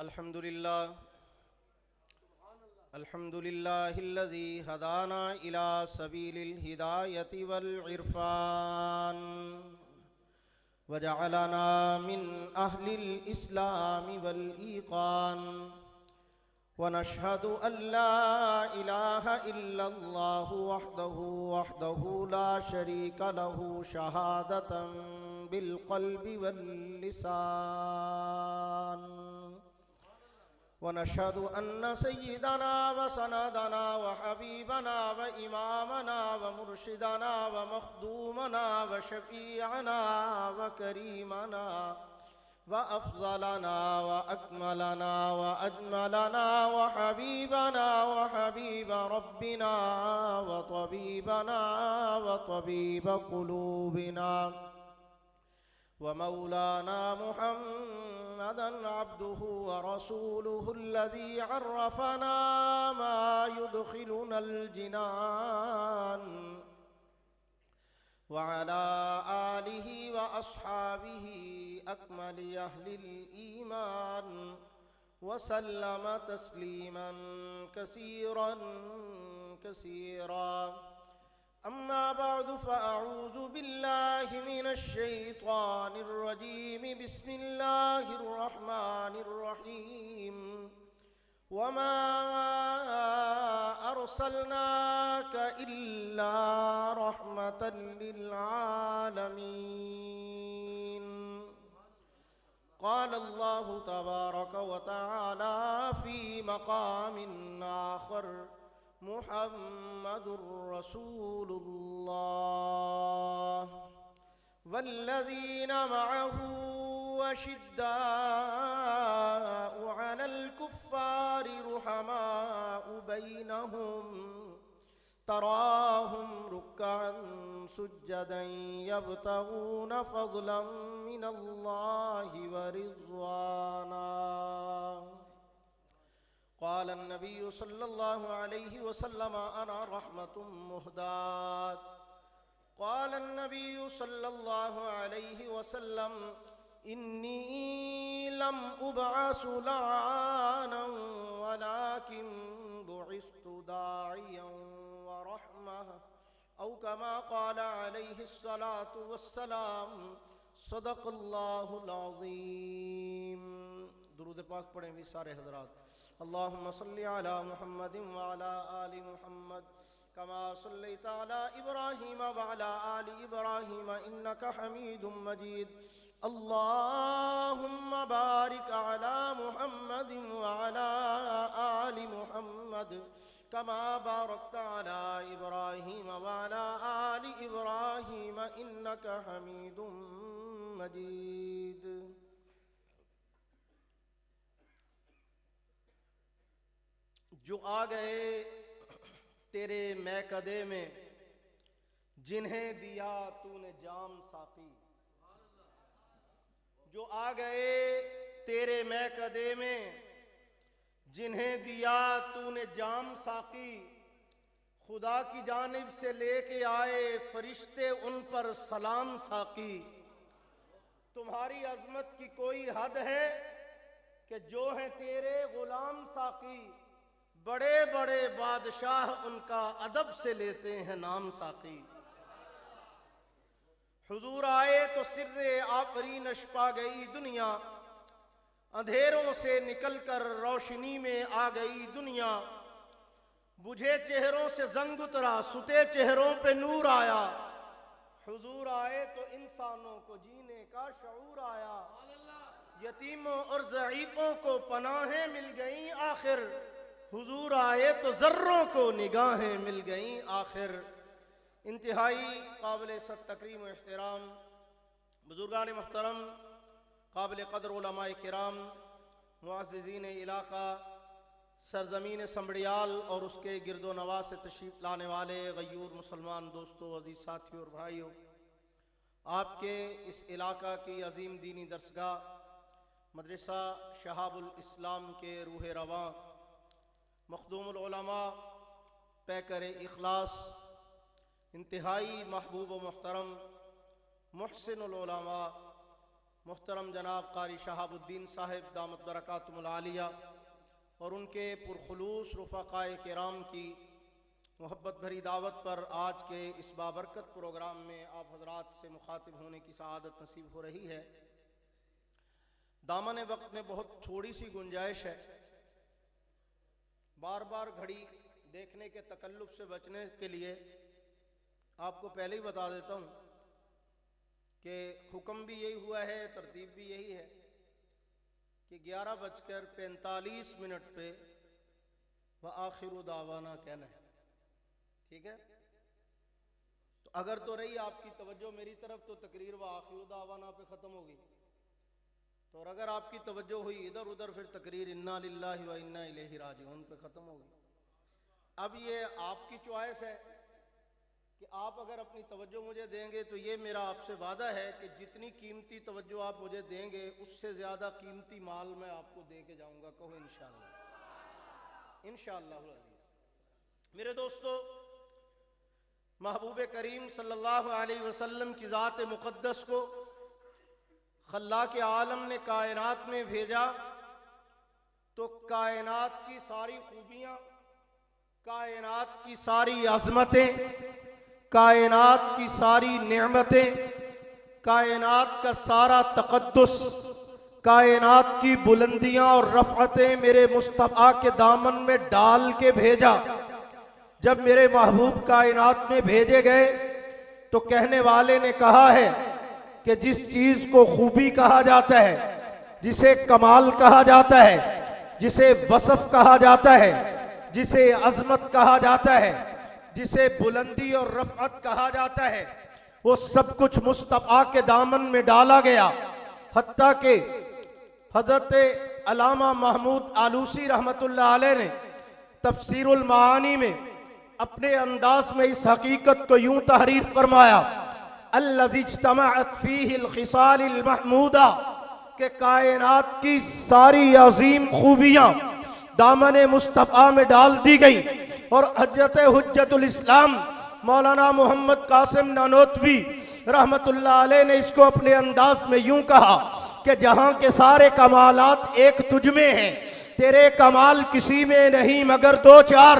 الحمد لله الذي هدانا إلى سبيل الهداية والعرفان وجعلنا من أهل الإسلام والإيقان ونشهد أن لا إله إلا الله وحده لا شريك له شهادة بالقلب واللسان ونشهد أن سيدنا وسندنا وحبيبنا وإمامنا ومرشدنا ومخدومنا وشفيعنا وكريمنا وأفضلنا وأكملنا وأجملنا وحبيبنا وحبيب ربنا وطبيبنا وطبيب قلوبنا ومولانا محمدًا عبده ورسوله الذي عرفنا ما يدخلنا الجنان وعلى آله وأصحابه أكمل أهل الإيمان وسلم تسليماً كثيراً كثيراً. أما بعد فأعوذ بالله من الشيطان الرجيم. بسم الله الرحمن الرحيم. وما أرسلناك إلا رحمة للعالمين. قال الله تبارك وتعالى في مقام آخر: محمد رسول الله والذين معه أشداء على الكفار رحماء بينهم تراهم ركعا سجدا يبتغون فضلا من الله ورضوانا. قال النبي صلى الله عليه وسلم: أنا رحمة مهداة. قال النبي صلى الله عليه وسلم: إني لم أبعث لعانا ولكن بعثت داعيا ورحمة، أو كما قال عليه الصلاة والسلام. صدق اللہ العظیم. درود پاک پڑھیں بھی سارے حضرات. اللہم صلی علی محمد وعلی آل محمد کما صلیت علی ابراہیم وعلی آل ابراہیم انک حمید مجید. اللہم بارک علی محمد وعلی آل محمد کما بارکت علی ابراہیم وعلی آل ابراہیم انک حمید مجید. جو آ گئے تیرے میکدے میں جنہیں دیا تو نے جام ساقی. جو آ گئے تیرے میکدے میں جنہیں دیا تو نے جام ساقی. خدا کی جانب سے لے کے آئے فرشتے ان پر سلام ساقی. تمہاری عظمت کی کوئی حد ہے کہ جو ہیں تیرے غلام ساقی. بڑے بڑے بادشاہ ان کا ادب سے لیتے ہیں نام ساقی. حضور آئے تو سر آفرینش پا گئی دنیا. اندھیروں سے نکل کر روشنی میں آ گئی دنیا. بجھے چہروں سے زنگ اترا ستے چہروں پہ نور آیا. حضور آئے تو انسانوں کو جینے کا شعور آیا. یتیموں اور ضعیفوں کو پناہیں مل گئیں آخر. حضور آئے تو ذروں کو نگاہیں مل گئیں آخر. انتہائی قابل صد تکریم و احترام بزرگان محترم، قابل قدر علماء کرام، معززین علاقہ، سرزمین سمبڑیال اور اس کے گرد و نواح سے تشریف لانے والے غیور مسلمان دوستو، عزیز ساتھیوں اور بھائیوں، آپ کے اس علاقہ کی عظیم دینی درسگاہ مدرسہ شہاب الاسلام کے روح رواں مخدوم العلماء پیکر اخلاص انتہائی محبوب و محترم محسن العلماء محترم جناب قاری شہاب الدین صاحب دامت برکاتہم العالیہ اور ان کے پرخلوص رفقائے کرام کی محبت بھری دعوت پر آج کے اس بابرکت پروگرام میں آپ حضرات سے مخاطب ہونے کی سعادت نصیب ہو رہی ہے۔ دامن وقت میں بہت تھوڑی سی گنجائش ہے، بار بار گھڑی دیکھنے کے تکلف سے بچنے کے لیے آپ کو پہلے ہی بتا دیتا ہوں کہ حکم بھی یہی ہوا ہے، ترتیب بھی یہی ہے کہ 11:45 پہ وآخر دعوانا کہنا ہے، ٹھیک ہے؟ تو اگر تو رہی آپ کی توجہ میری طرف تو تقریر وآخر دعوانا پہ ختم ہوگی، تو اور اگر آپ کی توجہ ہوئی ادھر ادھر پھر تقریر انا للہ و انا الیہ راجعون پہ ختم ہوگی۔ اب یہ آپ کی چوائس ہے کہ آپ اگر اپنی توجہ مجھے دیں گے تو یہ میرا آپ سے وعدہ ہے کہ جتنی قیمتی توجہ آپ مجھے دیں گے اس سے زیادہ قیمتی مال میں آپ کو دے کے جاؤں گا، کہو انشاءاللہ انشاءاللہ العزیز۔ میرے دوستو، محبوب کریم صلی اللہ علیہ وسلم کی ذات مقدس کو خلاق عالم نے کائنات میں بھیجا تو کائنات کی ساری خوبیاں، کائنات کی ساری عظمتیں، کائنات کی ساری نعمتیں، کائنات کا سارا تقدس، کائنات کی بلندیاں اور رفعتیں میرے مصطفیٰ کے دامن میں ڈال کے بھیجا۔ جب میرے محبوب کائنات میں بھیجے گئے تو کہنے والے نے کہا ہے کہ جس چیز کو خوبی کہا جاتا ہے، جسے کمال کہا جاتا ہے، جسے وصف کہا جاتا ہے، جسے عظمت کہا جاتا ہے، جسے بلندی اور رفعت کہا جاتا ہے، وہ سب کچھ مصطفیٰ کے دامن میں ڈالا گیا۔ حتیٰ کہ حضرت علامہ محمود آلوسی رحمت اللہ علیہ نے تفسیر المعانی میں اپنے انداز میں اس حقیقت کو یوں تحریر فرمایا، الذی اجتمعت فیہ الخصال المحمودہ، کہ کائنات کی ساری عظیم خوبیاں دامن مصطفیٰ میں ڈال دی گئی۔ اور حجت الاسلام مولانا محمد قاسم نانوتوی رحمت اللہ علیہ نے اس کو اپنے انداز میں یوں کہا کہ جہاں کے سارے کمالات ایک تجھ میں ہیں، تیرے کمال کسی میں نہیں مگر دو چار،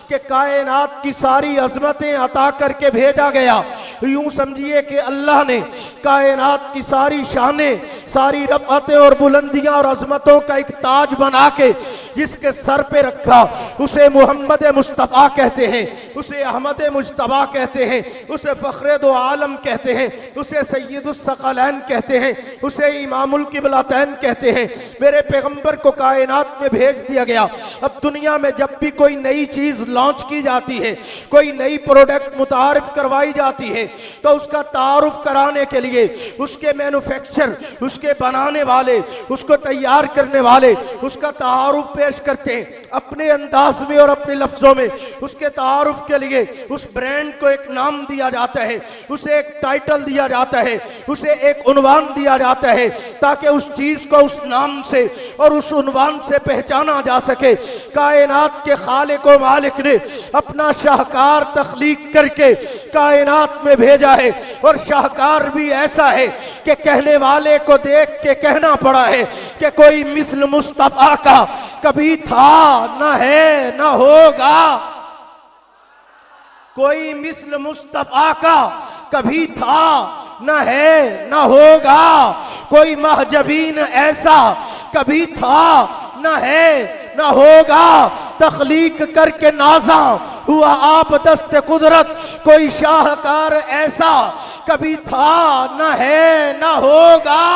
کہ کائنات کی ساری عظمتیں عطا کر کے بھیجا گیا۔ یوں سمجھیے کہ اللہ نے کائنات کی ساری شانیں، ساری رفعتیں اور بلندیاں اور عظمتوں کا ایک تاج بنا کے جس کے سر پہ رکھا، اسے محمد مصطفیٰ کہتے ہیں، اسے احمد مجتبیٰ کہتے ہیں، اسے فخر دو عالم کہتے ہیں، اسے سید الثقلین کہتے ہیں، اسے امام القبلتین کہتے ہیں۔ میرے پیغمبر کو کائنات میں بھیج دیا گیا۔ اب دنیا میں جب بھی کوئی نئی چیز لانچ کی جاتی ہے، کوئی نئی پروڈکٹ متعارف کروائی جاتی ہے، تو اس کا تعارف کرانے کے لیے اس کے مینوفیکچر، اس کے بنانے والے، اس کو تیار کرنے والے اس کا تعارف پیش کرتے ہیں اپنے انداز میں اور اپنے لفظوں میں۔ اس کے تعارف کے لیے اس برانڈ کو ایک نام دیا جاتا ہے، اسے ایک ٹائٹل دیا جاتا ہے، اسے ایک عنوان دیا جاتا ہے تاکہ اس چیز کو اس نام سے اور اس عنوان سے پہچانا جا سکے۔ کائنات کے خالق و مالک نے اپنا شاہکار تخلیق کر کے کائنات میں بھیجا ہے، اور شاہکار بھی ایسا ہے کہ کہنے والے کو دیکھ کے کہنا پڑا ہے کہ کوئی مثل مصطفیٰ کا کبھی تھا نہ ہے نہ ہوگا، کوئی مثل مصطفیٰ کا کبھی تھا نہ ہے نہ ہوگا، کوئی محجبین ایسا کبھی تھا نہ ہے نہ ہوگا، تخلیق کر کے نازاں ہوا آپ دست قدرت، کوئی شاہکار ایسا کبھی تھا نہ ہے نہ ہوگا۔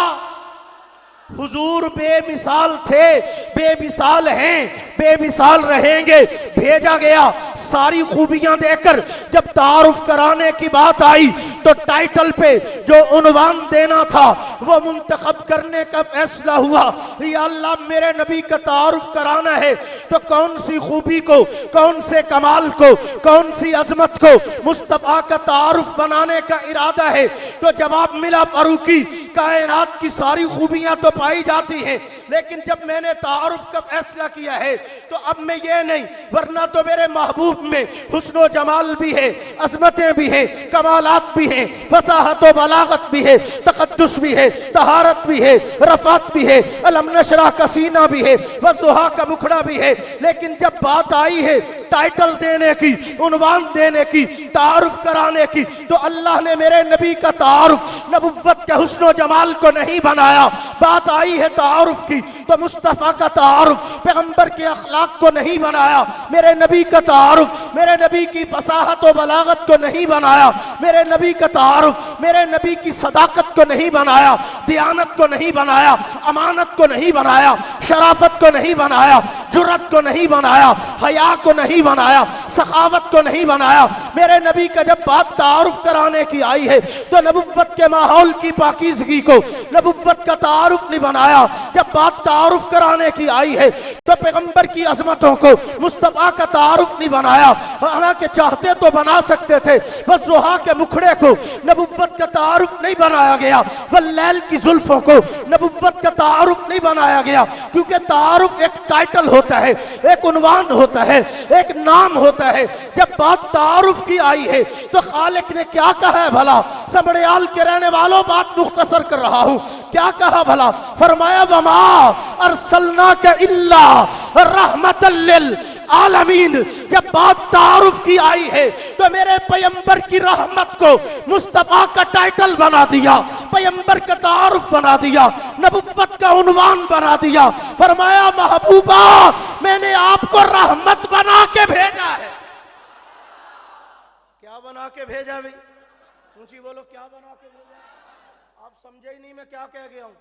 حضور بے مثال تھے، بے مثال ہیں، بے مثال رہیں گے۔ بھیجا گیا ساری خوبیاں دے کر، جب تعارف کرانے کی بات آئی تو ٹائٹل پہ جو عنوان دینا تھا وہ منتخب کرنے کا فیصلہ ہوا۔ یا اللہ، میرے نبی کا تعارف کرانا ہے تو کون سی خوبی کو، کون سے کمال کو، کون سی عظمت کو مصطفیٰ کا تعارف بنانے کا ارادہ ہے؟ تو جواب ملا فاروقی کائنات کی ساری خوبیاں تو پائی جاتی ہیں، لیکن جب میں نے تعارف کا فیصلہ کیا ہے تو اب میں یہ نہیں، ورنہ تو میرے محبوب میں حسن و جمال بھی ہے، عظمتیں بھی ہیں، کمالات بھی ہیں، فصاحت و بلاغت بھی ہے، تقدس بھی ہے، طہارت بھی ہے، رفعت بھی ہے، علم نشرہ کا سینہ بھی ہے، وضحا کا مکھڑا بھی ہے، لیکن جب بات آئی ہے ٹائٹل دینے کی، عنوان دینے کی، تعارف کرانے کی، تو اللہ نے میرے نبی کا تعارف نبوت کے حسن و جمال کو نہیں بنایا۔ بات آئی ہے تعارف کی تو مصطفیٰ کا تعارف پیغمبر کے اخلاق کو نہیں بنایا، میرے نبی کا تعارف میرے نبی کی فصاحت و بلاغت کو نہیں بنایا، میرے نبی کا تعارف میرے نبی کی صداقت کو نہیں بنایا، دیانت کو نہیں بنایا، امانت کو نہیں بنایا، شرافت کو نہیں بنایا، جرأت کو نہیں بنایا، حیا کو نہیں بنایا، سخاوت کو نہیں بنایا۔ میرے نبی کا جب بات تعارف کرانے کی آئی ہے تو نبوت کے ماحول کی پاکیزگی کو، نبوت کا تعارف نہیں بنایا۔ جب بات تعارف کرانے کی آئی ہے تو پیغمبر کی عظمتوں کو، مصطفیٰ کا تعارف نہیں بنایا، حالانکہ چاہتے تو بنا سکتے تھے۔ وضحا کے مکھڑے کو نبوت کا تعارف نہیں بنایا گیا، واللیل کی زلفوں کو نبوت کا تعارف نہیں بنایا گیا، کیونکہ تعارف ایک ٹائٹل ہوتا ہے، ایک عنوان ہوتا ہے، ایک نام ہوتا ہے۔ جب بات تعارف کی آئی ہے تو خالق نے کیا کہا ہے بھلا؟ سمڑیال کے رہنے والوں بات مختصر کر رہا ہوں، کیا کہا بھلا؟ فرمایا وما ارسلناک الا رحمتا للعالمین۔ جب بات تعارف کی آئی ہے تو میرے پیغمبر کی رحمت کو مصطفیٰ کا ٹائٹل بنا دیا، پیغمبر کا تعارف بنا دیا، نبوت کا عنوان بنا دیا۔ فرمایا محبوبہ میں نے آپ کو رحمت بنا کے بھیجا ہے۔ کیا بنا کے بھیجا بھئی؟ اونچی بولو، کیا بنا کے بھیجا ہے؟ آپ سمجھے ہی نہیں میں کیا کہہ گیا ہوں؟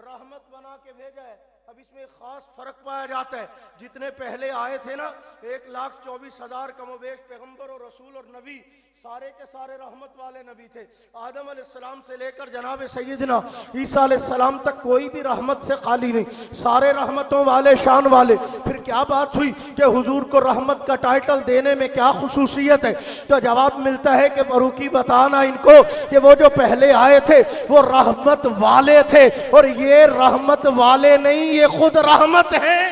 رحمت بنا کے بھیجا ہے۔ اب اس میں ایک خاص فرق پایا جاتا ہے، جتنے پہلے آئے تھے نا 1,24,000 کم و بیش پیغمبر اور رسول اور نبی، سارے کے سارے رحمت والے نبی تھے۔ آدم علیہ السلام سے لے کر جناب سیدنا عیسیٰ علیہ السلام تک کوئی بھی رحمت سے خالی نہیں، سارے رحمتوں والے، شان والے۔ پھر کیا بات ہوئی کہ حضور کو رحمت کا ٹائٹل دینے میں کیا خصوصیت ہے؟ تو جواب ملتا ہے کہ فاروقی بتانا ان کو کہ وہ جو پہلے آئے تھے وہ رحمت والے تھے، اور یہ رحمت والے نہیں، یہ خود رحمت ہیں۔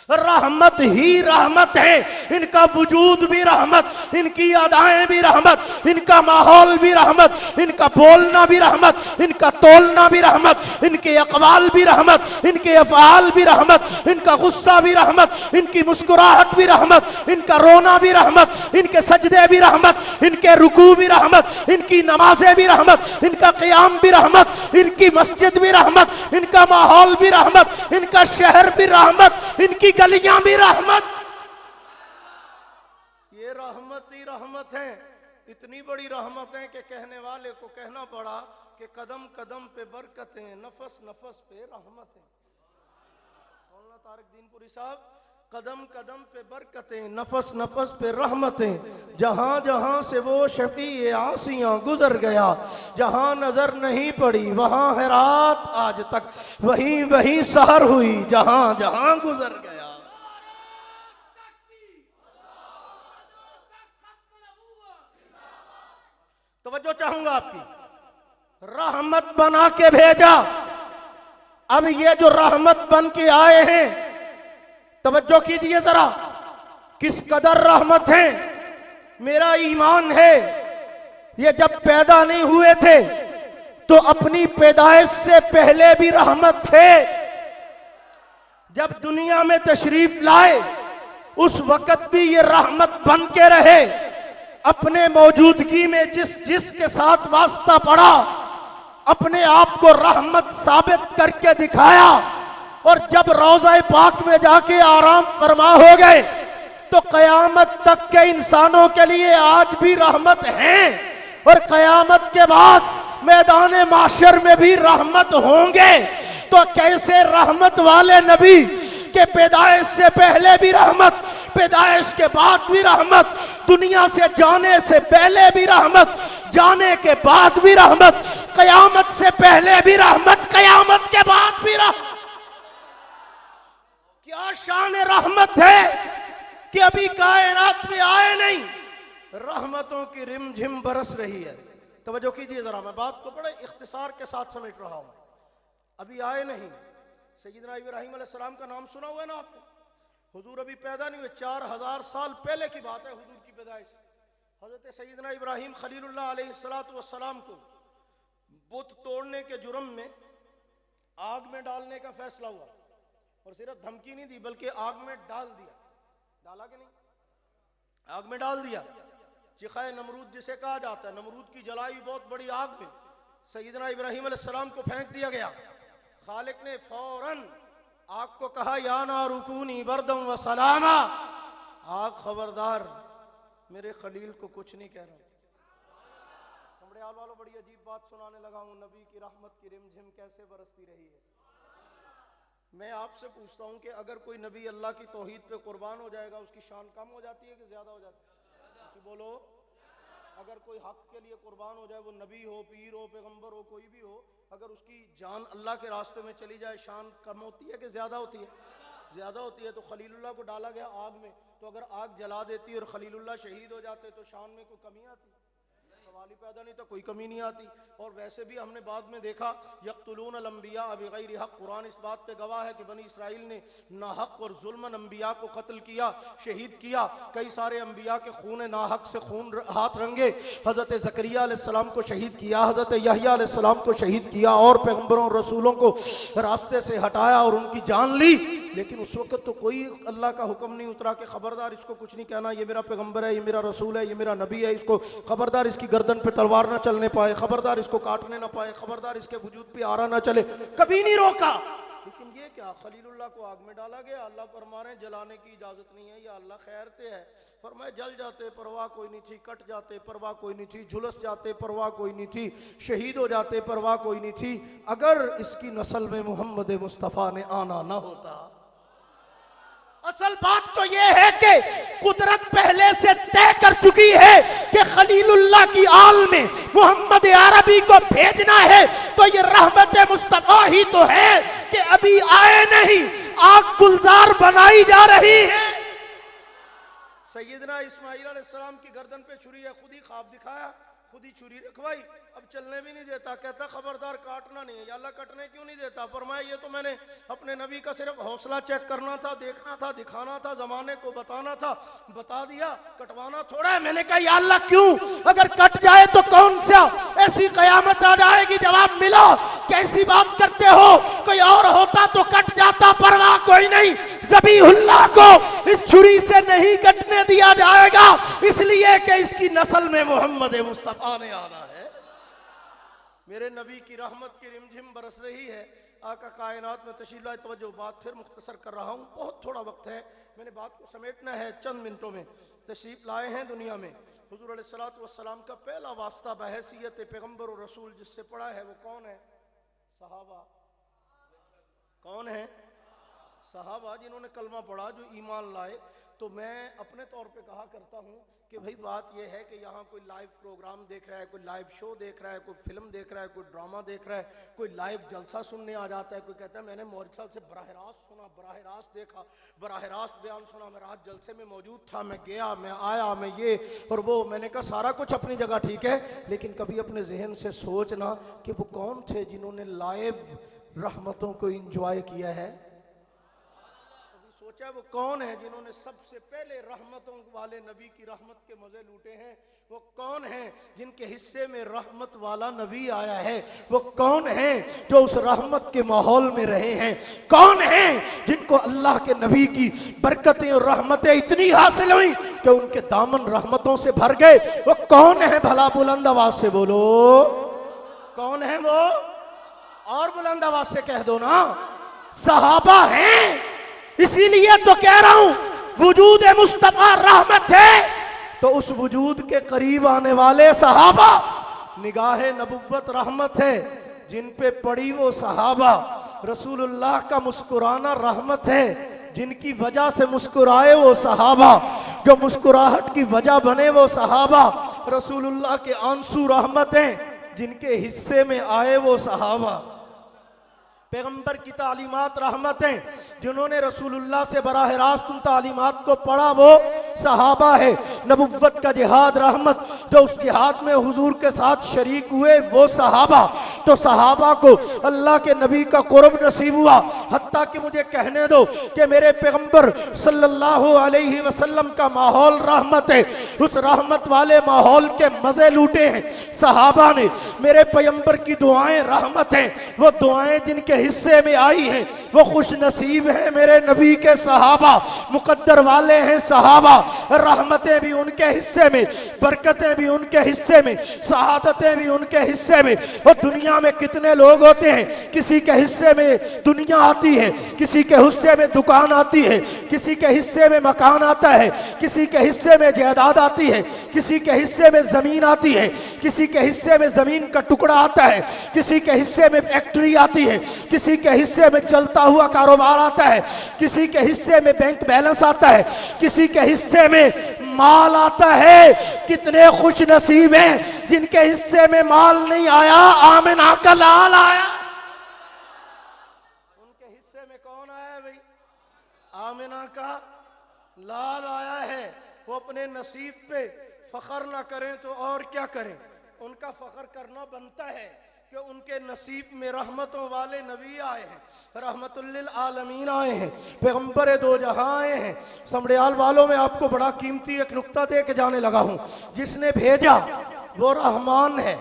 رحمت ہی رحمت ہے، ان کا وجود بھی رحمت، ان کی ادائیں بھی رحمت، ان کا ماحول بھی رحمت، ان کا بولنا بھی رحمت، ان کا تولنا بھی رحمت، ان کے اقوال بھی رحمت، ان کے افعال بھی رحمت، ان کا غصہ بھی رحمت، ان کی مسکراہٹ بھی رحمت، ان کا رونا بھی رحمت، ان کے سجدے بھی رحمت، ان کے رکوع بھی رحمت، ان کی نمازیں بھی رحمت، ان کا قیام بھی رحمت، ان کی مسجد بھی رحمت، ان کا ماحول بھی رحمت، ان کا شہر بھی رحمت، ان کی گلیاں بھی رحمت۔ یہ رحمت ہی رحمت ہیں، اتنی بڑی رحمت ہیں کہ کہنے والے کو کہنا پڑا کہ قدم قدم پہ برکتیں، نفس نفس پہ رحمتیں۔ مولانا طارق دین پوری صاحب، قدم قدم پہ برکتیں، نفس نفس پہ رحمتیں، جہاں جہاں سے وہ شفیع عاصیاں گزر گیا، جہاں نظر نہیں پڑی وہاں ہے رات آج تک، وہیں وہیں سحر ہوئی جہاں جہاں گزر گیا۔ توجہ چاہوں گا آپ کی، رحمت بنا کے بھیجا۔ اب یہ جو رحمت بن کے آئے ہیں، توجہ کیجئے ذرا، کس قدر رحمت ہیں۔ میرا ایمان ہے یہ جب پیدا نہیں ہوئے تھے تو اپنی پیدائش سے پہلے بھی رحمت تھے، جب دنیا میں تشریف لائے اس وقت بھی یہ رحمت بن کے رہے۔ اپنے موجودگی میں جس کے ساتھ واسطہ پڑا اپنے آپ کو رحمت ثابت کر کے دکھایا، اور جب روضہ پاک میں جا کے آرام فرما ہو گئے تو قیامت تک کے انسانوں کے لیے آج بھی رحمت ہیں، اور قیامت کے بعد میدان معاشر میں بھی رحمت ہوں گے۔ تو کیسے رحمت والے نبی کہ پیدائش سے پہلے بھی رحمت، پیدائش کے بعد بھی رحمت، دنیا سے جانے سے پہلے بھی رحمت، جانے کے بعد بھی رحمت، قیامت سے پہلے بھی رحمت، قیامت کے بعد بھی رحمت۔ کیا شان رحمت ہے کہ ابھی کائنات میں آئے نہیں، رحمتوں کی رم جھم برس رہی ہے۔ توجہ کیجیے ذرا، میں بات کو بڑے اختصار کے ساتھ سمیٹ رہا ہوں، ابھی آئے نہیں۔ سیدنا ابراہیم علیہ السلام کا نام سنا ہوا ہے نا آپ نے؟ حضور ابھی پیدا نہیں ہوئے، 4000 سال پہلے کی بات ہے حضور کی پیدائش۔ حضرت سیدنا ابراہیم خلیل اللہ علیہ السلام کو بت توڑنے کے جرم میں آگ میں ڈالنے کا فیصلہ ہوا، اور صرف دھمکی نہیں دی بلکہ آگ میں ڈال دیا۔ ڈالا کہ نہیں؟ آگ میں ڈال دیا۔ چخائے نمرود جسے کہا جاتا ہے، نمرود کی جلائی بہت بڑی آگ میں سیدنا ابراہیم علیہ السلام کو پھینک دیا گیا۔ خالق نے فوراً آگ کو کہا یا نار کونی بردم و سلاما، آگ خبردار میرے خلیل کو کچھ نہیں کہہ رہا۔ سمڑیال والوں بڑی عجیب بات سنانے لگا ہوں، نبی کی رحمت کی رمجھم کیسے برستی رہی ہے۔ میں آپ سے پوچھتا ہوں کہ اگر کوئی نبی اللہ کی توحید پہ قربان ہو جائے گا، اس کی شان کم ہو جاتی ہے کہ زیادہ ہو جاتی ہے؟ کہ بولو، اگر کوئی حق کے لیے قربان ہو جائے، وہ نبی ہو، پیر ہو، پیغمبر ہو، کوئی بھی ہو، اگر اس کی جان اللہ کے راستے میں چلی جائے، شان کم ہوتی ہے کہ زیادہ ہوتی ہے؟ زیادہ ہوتی ہے۔ تو خلیل اللہ کو ڈالا گیا آگ میں، تو اگر آگ جلا دیتی اور خلیل اللہ شہید ہو جاتے تو شان میں کوئی کمی آتی؟ سوال ہی پیدا نہیں، تو کوئی کمی نہیں آتی۔ اور ویسے بھی ہم نے بعد میں دیکھا یقتلون الانبیاء بغیر حق، قرآن اس بات پہ گواہ ہے کہ بنی اسرائیل نے ناحق اور ظلمن انبیاء کو قتل کیا، شہید کیا۔ کئی سارے انبیاء کے خون ناحق سے خون ہاتھ رنگے، حضرت زکریا علیہ السلام کو شہید کیا، حضرت یحییٰ علیہ السلام کو شہید کیا، اور پیغمبروں اور رسولوں کو راستے سے ہٹایا اور ان کی جان لی۔ لیکن اس وقت تو کوئی اللہ کا حکم نہیں اترا کہ خبردار اس کو کچھ نہیں کہنا، یہ میرا پیغمبر ہے، یہ میرا رسول ہے، یہ میرا نبی ہے، اس کو خبردار اس کی گردن پہ تلوار نہ چلنے پائے، خبردار اس کو کاٹنے نہ پائے، خبردار اس کے وجود پہ آرا نہ چلے، کبھی نہیں روکا۔ لیکن یہ کیا، خلیل اللہ کو آگ میں ڈالا گیا، اللہ فرما رہے ہیں جلانے کی اجازت نہیں ہے، یا اللہ خیر تے ہے، فرمائے جل جاتے پرواہ کوئی نہیں تھی، کٹ جاتے پرواہ کوئی نہیں تھی، جھلس جاتے پرواہ کوئی نہیں تھی، شہید ہو جاتے پرواہ کوئی نہیں تھی، اگر اس کی نسل میں محمد مصطفیٰ نے آنا نہ ہوتا۔ اصل بات تو یہ ہے کہ قدرت پہلے سے طے کر چکی ہے کہ خلیل اللہ کی آل میں محمد عربی کو بھیجنا ہے، تو یہ رحمت مصطفیٰ ہی تو ہے کہ ابھی آئے نہیں، آگ گلزار بنائی جا رہی ہے۔ سیدنا اسماعیل علیہ السلام کی گردن پہ چھری ہے، خود ہی خواب دکھایا، خود ہی چھری رکھوائی، اب چلنے بھی نہیں دیتا، کہتا خبردار کاٹنا نہیں ہے۔ یا اللہ کٹنے کیوں نہیں دیتا؟ فرمایا یہ تو میں نے اپنے نبی کا صرف حوصلہ چیک کرنا تھا، دیکھنا تھا، دکھانا تھا، زمانے کو بتانا تھا، بتا دیا، کٹوانا تھوڑا ہے۔ میں نے کہا یا اللہ کیوں؟ اگر کٹ جائے تو کون سا ایسی قیامت آ جائے گی؟ جواب ملا، کیسی بات کرتے ہو، کوئی اور ہوتا تو کٹ جاتا، پرواہ کوئی نہیں، ذبیح اللہ کو اس چھری سے نہیں کٹنے دیا جائے گا، اس لیے کہ اس کی نسل میں محمد مصطفیٰ نے آنا ہے۔ میرے نبی کی رحمت کی رمجھم برس رہی ہے، آقا کائنات میں تشریف لائے۔ توجہ، بات پھر مختصر کر رہا ہوں، بہت تھوڑا وقت ہے، میں نے بات کو سمیٹنا ہے چند منٹوں میں۔ تشریف لائے ہیں دنیا میں، حضور علیہ السلام کا پہلا واسطہ بحیثیت پیغمبر و رسول جس سے پڑھا ہے وہ کون ہے؟ صحابہ۔ کون ہے؟ صحابہ، جنہوں نے کلمہ پڑھا، جو ایمان لائے۔ تو میں اپنے طور پہ کہا کرتا ہوں کہ بھئی بات یہ ہے کہ یہاں کوئی لائیو پروگرام دیکھ رہا ہے، کوئی لائیو شو دیکھ رہا ہے، کوئی فلم دیکھ رہا ہے، کوئی ڈرامہ دیکھ رہا ہے، کوئی لائیو جلسہ سننے آ جاتا ہے، کوئی کہتا ہے میں نے مولوی صاحب سے براہ راست سنا، براہ راست دیکھا، براہ راست بیان سنا، میں رات جلسے میں موجود تھا، میں گیا، میں آیا، میں یہ اور وہ۔ میں نے کہا سارا کچھ اپنی جگہ ٹھیک ہے، لیکن کبھی اپنے ذہن سے سوچنا کہ وہ کون تھے جنہوں نے لائیو رحمتوں کو انجوائے کیا ہے؟ سوچا وہ کون ہے جنہوں نے سب سے پہلے رحمتوں والے نبی کی رحمت کے مزے لوٹے ہیں؟ وہ کون ہیں جن کے حصے میں رحمت والا نبی آیا ہے؟ وہ کون ہیں جو اس رحمت کے ماحول میں رہے ہیں؟ کون ہیں جن کو اللہ کے نبی کی برکتیں اور رحمتیں اتنی حاصل ہوئیں کہ ان کے دامن رحمتوں سے بھر گئے؟ وہ کون ہیں بھلا؟ بلند آواز سے بولو، کون ہیں وہ؟ اور بلند آواز سے کہہ دو نا، صحابہ ہیں۔ اسی لیے تو کہہ رہا ہوں وجود مصطفیٰ رحمت ہے، تو اس وجود کے قریب آنے والے صحابہ نگاہ نبوت رحمت ہے، جن پہ پڑی وہ صحابہ رسول اللہ کا مسکرانا رحمت ہے، جن کی وجہ سے مسکرائے وہ صحابہ، جو مسکراہٹ کی وجہ بنے وہ صحابہ رسول اللہ کے آنسو رحمت ہیں، جن کے حصے میں آئے وہ صحابہ پیغمبر کی تعلیمات رحمت ہیں، جنہوں نے رسول اللہ سے براہ راست ان تعلیمات کو پڑھا وہ صحابہ ہے، نبوت کا جہاد رحمت، جو اس جہاد میں حضور کے ساتھ شریک ہوئے وہ صحابہ، تو صحابہ کو اللہ کے نبی کا قرب نصیب ہوا، حتیٰ کہ مجھے کہنے دو کہ میرے پیغمبر صلی اللہ علیہ وسلم کا ماحول رحمت ہے، اس رحمت والے ماحول کے مزے لوٹے ہیں صحابہ نے۔ میرے پیغمبر کی دعائیں رحمت ہیں، وہ دعائیں جن کے حصے میں آئی ہیں وہ خوش نصیب ہیں میرے نبی کے صحابہ، مقدر والے ہیں صحابہ، رحمتیں بھی ان کے حصے میں، برکتیں بھی ان کے حصے میں، سعادتیں بھی ان کے حصے میں۔ اور دنیا میں کتنے لوگ ہوتے ہیں، کسی کے حصے میں دنیا آتی ہے، کسی کے حصے میں دکان آتی ہے، کسی کے حصے میں مکان آتا ہے، کسی کے حصے میں جائیداد آتی ہے، کسی کے حصے میں زمین آتی ہے، کسی کے حصے میں زمین کا ٹکڑا آتا ہے، کسی کے حصے میں فیکٹری آتی ہے، کسی کے حصے میں چلتا ہوا کاروبار آتا ہے، کسی کے حصے میں بینک بیلنس آتا ہے، کسی کے حصے میں مال آتا ہے۔ کتنے خوش نصیب ہیں جن کے حصے میں مال نہیں آیا، آمنہ کا لال آیا۔ ان کے حصے میں کون آیا ہے بھئی؟ آمنہ کا لال آیا ہے۔ وہ اپنے نصیب پہ فخر نہ کریں تو اور کیا کریں، ان کا فخر کرنا بنتا ہے کہ ان کے نصیب میں رحمتوں والے نبی آئے ہیں، رحمت للعالمین آئے ہیں، پیغمبر دو جہاں آئے ہیں۔ سمڑیال والوں میں آپ کو بڑا قیمتی ایک نکتہ دے کے جانے لگا ہوں، جس نے بھیجا وہ رحمان ہے۔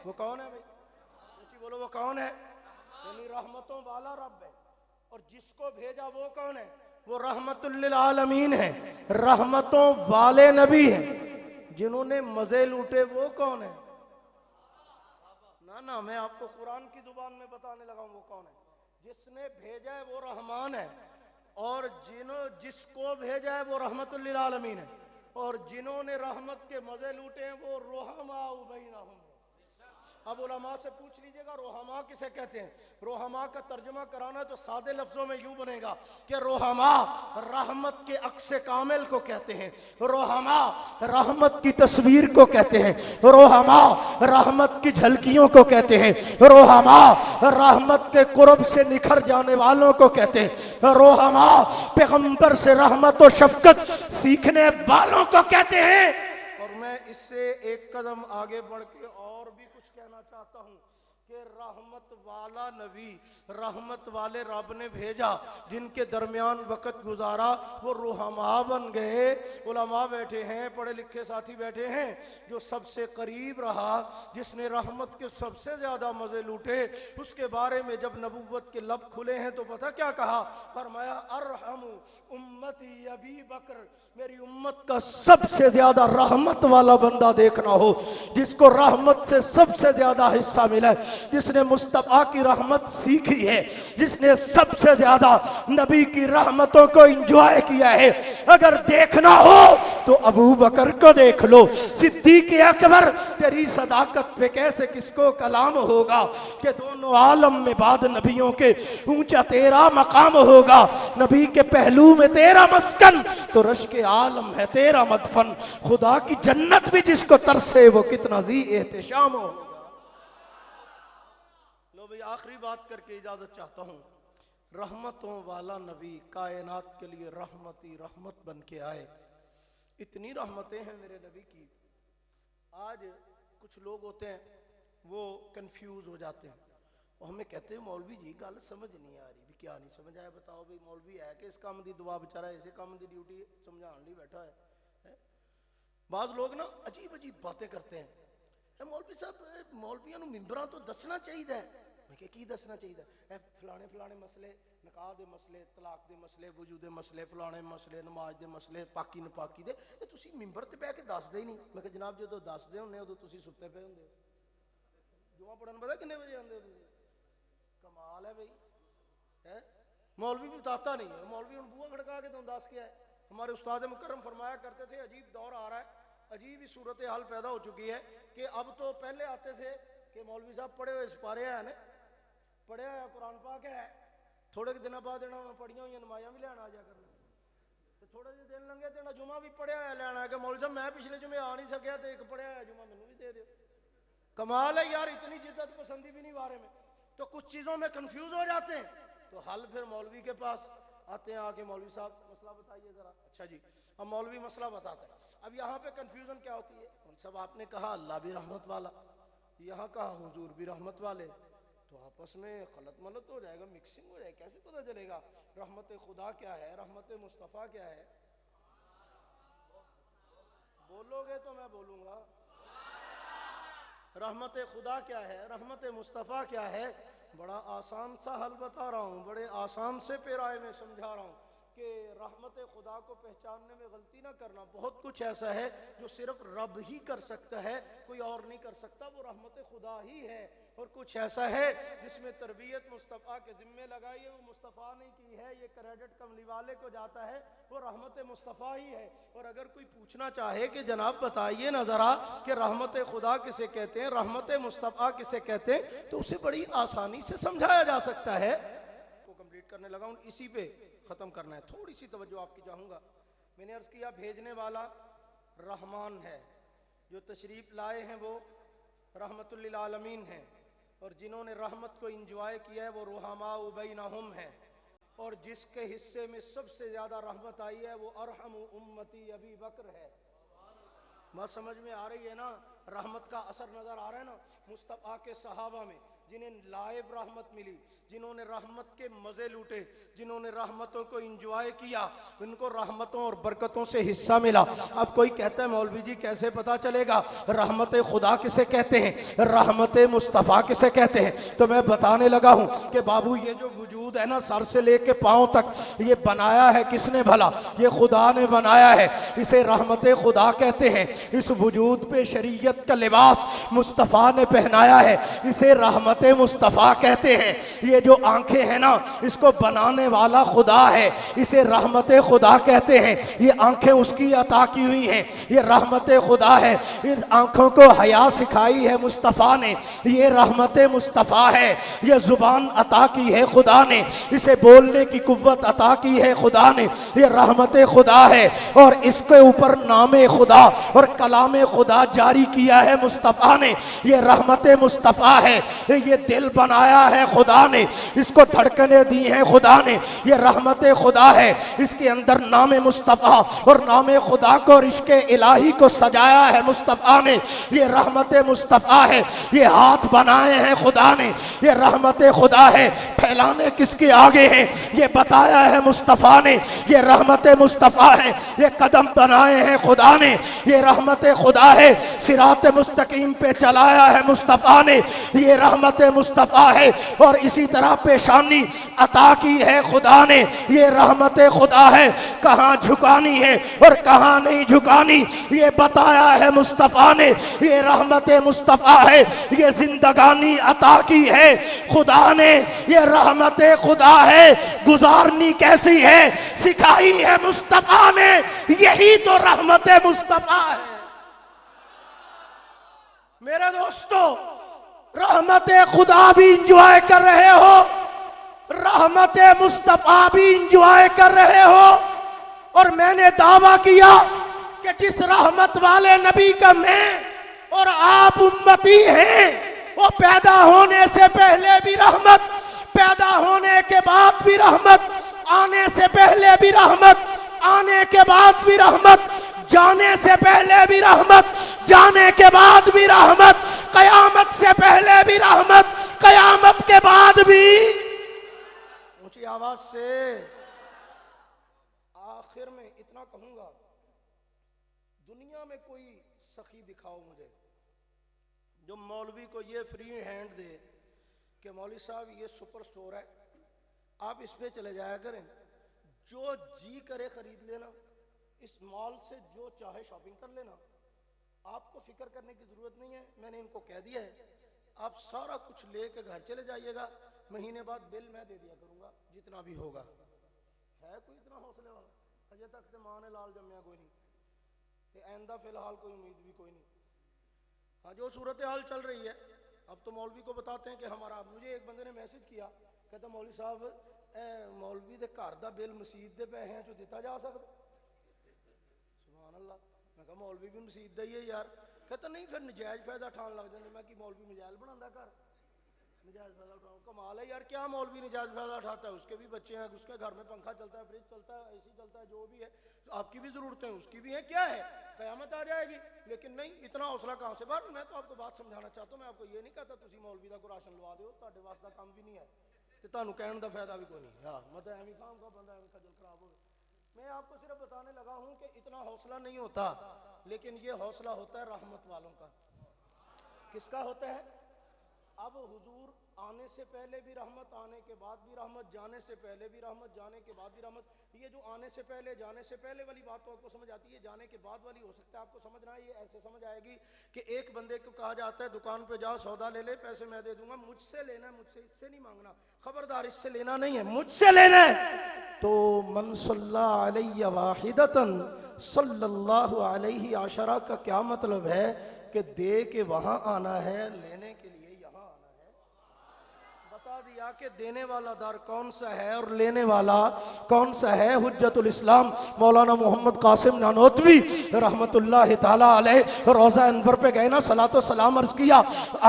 وہ کون ہے بھائی؟ بولو وہ کون ہے؟ یعنی رحمتوں والا رب ہے، اور جس کو بھیجا وہ کون ہے؟ وہ رحمت للعالمین ہے، رحمتوں والے نبی ہیں۔ جنہوں نے مزے لوٹے وہ کون ہے؟ نا میں آپ کو قرآن کی زبان میں بتانے لگا ہوں وہ کون ہے۔ جس نے بھیجا ہے وہ رحمان ہے، اور جس کو بھیجا ہے وہ رحمت للعالمین ہے، اور جنہوں نے رحمت کے مزے لوٹے ہیں وہ رحماء بینہم۔ اب علماء سے پوچھ لیجئے گا رحماء کسے کہتے ہیں؟ رحماء کا ترجمہ کرانا تو سادے لفظوں میں یوں بنے گا کہ رحماء رحمت کے عکس کامل کو کہتے ہیں، رحماء رحمت کی تصویر کو کہتے ہیں، رحماء رحمت کی جھلکیوں کو کہتے ہیں، رحماء رحمت کے قرب سے نکھر جانے والوں کو کہتے ہیں، رحماء پیغمبر سے رحمت و شفقت سیکھنے والوں کو کہتے ہیں۔ اور میں اس سے ایک قدم آگے بڑھ کے اور بھی کچھ کہنا چاہتا ہوں کہ رحمت والا نبی، رحمت والے رب نے بھیجا، جن کے درمیان وقت گزارا وہ رحماء بن گئے۔ علماء بیٹھے ہیں، پڑھے لکھے ساتھی بیٹھے ہیں، جو سب سے قریب رہا، جس نے رحمت کے سب سے زیادہ مزے لوٹے، اس کے بارے میں جب نبوت کے لب کھلے ہیں تو پتہ کیا کہا؟ فرمایا ارحم امتی ابی بکر، میری امت کا سب سے زیادہ رحمت والا بندہ دیکھنا ہو، جس کو رحمت سے سب سے زیادہ حصہ ملا ہے، جس نے مصطفیٰ کی رحمت سیکھی ہے، جس نے سب سے زیادہ نبی کی رحمتوں کو انجوائے کیا ہے، اگر دیکھنا ہو تو ابو بکر کو دیکھ لو۔ صدیق اکبر، تیری صداقت پہ کیسے کس کو کلام ہوگا کہ دونوں عالم میں بعد نبیوں کے اونچا تیرا مقام ہوگا، نبی کے پہلو میں تیرا مسکن تو رشک عالم ہے تیرا مدفن، خدا کی جنت بھی جس کو ترسے وہ کتنا ذی احتشام ہو۔ لو بھئی آخری بات کر کے اجازت چاہتا ہوں۔ رحمتوں والا نبی کائنات کے لیے رحمتی رحمت بن کے آئے۔ اتنی رحمتیں ہیں میرے نبی کی، آج کچھ لوگ ہوتے ہیں وہ کنفیوز ہو جاتے ہیں، اور ہمیں کہتے ہیں مولوی جی گل سمجھ نہیں آ رہی، بھی کیا نہیں سمجھ آیا بتاؤ بھی، مولوی ہے کہ اس کام دی دعا بچارا ایسے کام دی ڈیوٹی سمجھان لی بیٹھا ہے۔ بعض لوگ نا عجیب عجیب باتیں کرتے ہیں، مولوی صاحب مولویاں نو ممبراں تو دسنا چاہیے ہے۔ میں کہ کی دسنا چاہیے ہے؟ فلانے مسئلے، نکاح دے مسئلے، طلاق دے مسئلے، وجود دے مسئلے، فلانے مسئلے، نماز دے مسئلے، پاکی نپاکی دے، تسی ممبر تے بیٹھ کے دس دے ہی نہیں۔ میں کہ جناب جدوں دس دے ہوندے ہو تو تسی ستے پے ہوندے ہو، جمعہ پڑھن پتہ کنے بجے آندے ہو تسی؟ کمال ہے بھئی، مولوی بھی بتاتا نہیں ہے، مولوی ان بوہا کھڑکا کے تو دس کے ہے۔ ہمارے استاد مکرم فرمایا کرتے تھے عجیب دور آ رہا ہے، عجیب ہی صورتحال پیدا ہو چکی ہے کہ اب تو پہلے آتے تھے کہ مولوی صاحب پڑھے ہوئے سپارے ہیں نا، پڑھے ہوئے قرآن پاک ہے، تھوڑے دنوں بعد انہوں نے پڑھیاں ہوئی نمایاں بھی لینا آ جا کرنا، تھوڑے جے دن لنگے تو جمعہ بھی پڑھیا ہوا لینا ہے کہ مولوی صاحب میں پچھلے جمعے آ نہیں سکیا تو ایک پڑھیا ہوا جمعہ مینوں بھی دے دیو۔ کمال ہے یار، اتنی جدت پسندی بھی نہیں بارے میں، تو کچھ چیزوں میں کنفیوز ہو جاتے ہیں، تو حل پھر مولوی کے پاس، آتے ہیں آگے مولوی صاحب مسئلہ بتائیے ذرا. اچھا جی, اب مولوی مسئلہ بتاتا ہے. اب یہاں پہ کنفیوژن کیا ہوتی ہے, سب آپ نے کہا اللہ بھی رحمت والا, یہاں کہا حضور بھی رحمت والے, تو آپس میں غلط ملط ہو جائے گا, مکسنگ ہو جائے گا, کیسے پتہ چلے گا رحمت خدا کیا ہے, رحمت مصطفیٰ کیا ہے؟ بولو گے تو میں بولوں گا. رحمت خدا کیا ہے, رحمت مصطفیٰ کیا ہے؟ بڑا آسان سا حل بتا رہا ہوں, بڑے آسان سے پیرائے میں سمجھا رہا ہوں کہ رحمت خدا کو پہچاننے میں غلطی نہ کرنا. بہت کچھ ایسا ہے جو صرف رب ہی کر سکتا ہے, کوئی اور نہیں کر سکتا, وہ رحمت خدا ہی ہے. اور کچھ ایسا ہے جس میں تربیت مصطفیٰ کے ذمے لگائی ہے, وہ مصطفیٰ نے کی ہے, یہ کریڈٹ کملی والے کو جاتا ہے, وہ رحمت مصطفیٰ ہی ہے. اور اگر کوئی پوچھنا چاہے کہ جناب بتائیے نا ذرا کہ رحمت خدا کسے کہتے ہیں, رحمت مصطفیٰ کسے کہتے ہیں, تو اسے بڑی آسانی سے سمجھایا جا سکتا ہے. کو کمپلیٹ کرنے لگا ہوں, اسی پہ ختم کرنا ہے, تھوڑی سی توجہ آپ کی چاہوں گا. میں نے عرض کیا بھیجنے والا رحمان ہے, جو تشریف لائے ہیں وہ رحمت للعالمین ہیں, اور جنہوں نے رحمت کو انجوائے کیا ہے وہ رحماء بینہم ہیں. اور جس کے حصے میں سب سے زیادہ رحمت آئی ہے وہ ارحم امتی ابی بکر ہے. بات سمجھ میں آ رہی ہے نا, رحمت کا اثر نظر آ رہا ہے نا مصطفیٰ کے صحابہ میں, جنہیں لائب رحمت ملی, جنہوں نے رحمت کے مزے لوٹے, جنہوں نے رحمتوں کو انجوائے کیا, ان کو رحمتوں اور برکتوں سے حصہ ملا. اب کوئی کہتا ہے مولوی جی کیسے پتا چلے گا رحمت خدا کسے کہتے ہیں, رحمت مصطفیٰ کسے کہتے ہیں؟ تو میں بتانے لگا ہوں کہ بابو یہ جو وجود ہے نا سر سے لے کے پاؤں تک, یہ بنایا ہے کس نے بھلا؟ یہ خدا نے بنایا ہے, اسے رحمت خدا کہتے ہیں. اس وجود پہ شریعت کا لباس مصطفیٰ نے پہنایا ہے, اسے رحمت مصطفیٰ کہتے ہیں. یہ جو آنکھیں ہیں نا اس کو بنانے والا خدا ہے, اسے رحمت خدا کہتے ہیں. یہ آنکھیں اس کی عطا کی ہوئی ہیں, یہ رحمت خدا ہے. ان آنکھوں کو حیا سکھائی ہے مصطفیٰ نے, یہ رحمت مصطفیٰ ہے. یہ زبان عطا کی ہے خدا نے, اسے بولنے کی قوت عطا کی ہے خدا نے, یہ رحمت خدا ہے. اور اس کے اوپر نام خدا اور کلام خدا جاری کیا ہے مصطفیٰ نے, یہ رحمت مصطفیٰ ہے. یہ دل بنایا ہے خدا نے, اس کو دھڑکنیں دی ہیں خدا نے, یہ رحمت خدا ہے. اس کے اندر نام مصطفیٰ اور نام خدا کو اور عشق الہی کو سجایا ہے مصطفیٰ نے, یہ رحمت مصطفیٰ ہے. یہ ہاتھ بنائے ہیں خدا نے, یہ رحمت خدا ہے. پھیلانے کس کے آگے ہیں یہ بتایا ہے مصطفیٰ نے, یہ رحمت مصطفیٰ ہے. یہ قدم بنائے ہیں خدا نے, یہ رحمت خدا ہے. صراط مستقیم پہ چلایا ہے مصطفیٰ نے, یہ رحمت مصطفیٰ ہے. اور اسی طرح پیشانی عطا کی ہے خدا نے, یہ رحمت خدا ہے. کہاں جھکانی ہے اور کہاں نہیں جھکانی یہ بتایا ہے مصطفیٰ نے, یہ رحمت مصطفیٰ ہے. یہ زندگانی عطا کی ہے خدا نے, یہ رحمت خدا ہے. گزارنی کیسی ہے سکھائی ہے مصطفیٰ نے, یہی تو رحمت مصطفیٰ ہے. میرے دوستو رحمت خدا بھی انجوائے کر رہے ہو, رحمت مصطفیٰ بھی انجوائے کر رہے ہو. اور میں نے دعویٰ کیا کہ جس رحمت والے نبی کا میں اور آپ امتی ہیں, وہ پیدا ہونے سے پہلے بھی رحمت, پیدا ہونے کے بعد بھی رحمت, آنے سے پہلے بھی رحمت, آنے کے بعد بھی رحمت, جانے سے پہلے بھی رحمت, جانے کے بعد بھی رحمت, قیامت سے پہلے بھی رحمت, قیامت کے بعد بھی. اونچی آواز سے آخر میں اتنا کہوں گا, دنیا میں کوئی سخی دکھاؤ مجھے جو مولوی کو یہ فری ہینڈ دے کہ مولوی صاحب یہ سپر سٹور ہے, آپ اس پہ چلے جایا کریں, جو جی کرے خرید لینا, اس مال سے جو چاہے شاپنگ کر لینا, آپ کو فکر کرنے کی ضرورت نہیں ہے. میں نے ان کو کہہ دیا ہے آپ سارا کچھ لے کے گھر چلے جائیے گا, مہینے بعد بل میں دے دیا کروں گا جتنا بھی ہوگا. ہے کوئی اتنا حوصلے والا؟ اجے تک تے ماں نے لال جمیا کوئی نہیں, تے آئندہ فی الحال کوئی امید بھی کوئی نہیں. ہاں جو صورتحال چل رہی ہے اب تو مولوی کو بتاتے ہیں کہ ہمارا. مجھے ایک بندے نے میسج کیا, کہتا مولوی صاحب مولوی دے گھر دا بل مسجد دے پے ہیں جو دیتا جا سکتا. سبحان اللہ. میں کہا مولوی بھی مسجد دا ہی ہے یار. کہتا نہیں پھر نجائز فائدہ ٹھان لگ جاندے. میں کہ مولوی نجائز بناوندا گھر, نجائز فائدہ اٹھاؤ، کمال ہے یار، کیا مولوی نجائز فائدہ اٹھاتا ہے؟ اس کے بھی بچے ہیں، اس کے گھر میں پنکھا چلتا ہے، فریج چلتا ہے، اے سی چلتا ہے، جو بھی ہے آپ کی بھی ضرورتیں اس کی بھی ہیں، کیا ہے قیامت آ جائے گی. لیکن نہیں، اتنا حوصلہ کہاں سے؟ بات میں تو آپ کو بات سمجھانا چاہتا ہوں، میں آپ کو یہ نہیں کہتا تسی مولوی دا کوئی راشن لوا دیو، تہاڈے واسطے کام بھی نہیں ہے تے تانوں کہن دا فائدہ بھی کوئی نہیں. ہاں مطلب ایویں کام کا بندہ ایویں خجل خراب ہو. میں آپ کو صرف بتانے لگا ہوں کہ اتنا حوصلہ نہیں ہوتا، لیکن یہ حوصلہ ہوتا ہے رحمت والوں کا. کس کا ہوتا ہے؟ اب حضور آنے سے پہلے بھی رحمت، آنے کے بعد بھی رحمت، جانے سے پہلے بھی رحمت، جانے کے بعد بھی رحمت. یہ جو آنے سے پہلے جانے سے پہلے والی بات تو آپ کو سمجھ آتی ہے، جانے کے بعد والی ہو سکتا ہے آپ کو سمجھنا ہے. یہ ایسے سمجھ آئے گی کہ ایک بندے کو کہا جاتا ہے دکان پہ جا سودا لے لے، پیسے میں دے دوں گا، مجھ سے لینا ہے، مجھ سے، اس سے نہیں مانگنا، خبردار اس سے لینا نہیں ہے، مجھ سے لینا ہے. تو من صلی علیہ واحدتن صلی اللہ علیہ عشرہ کا کیا مطلب ہے؟ کہ دے کے وہاں آنا ہے، لینے کے لیے یہاں آنا ہے. بتا دیا کہ دینے والا در کون سا ہے اور لینے والا کون سا ہے. حجت الاسلام مولانا محمد قاسم نانوتوی رحمت اللہ تعالی علیہ روضہ انور پہ گئے نا، صلاۃ و سلام عرض کیا،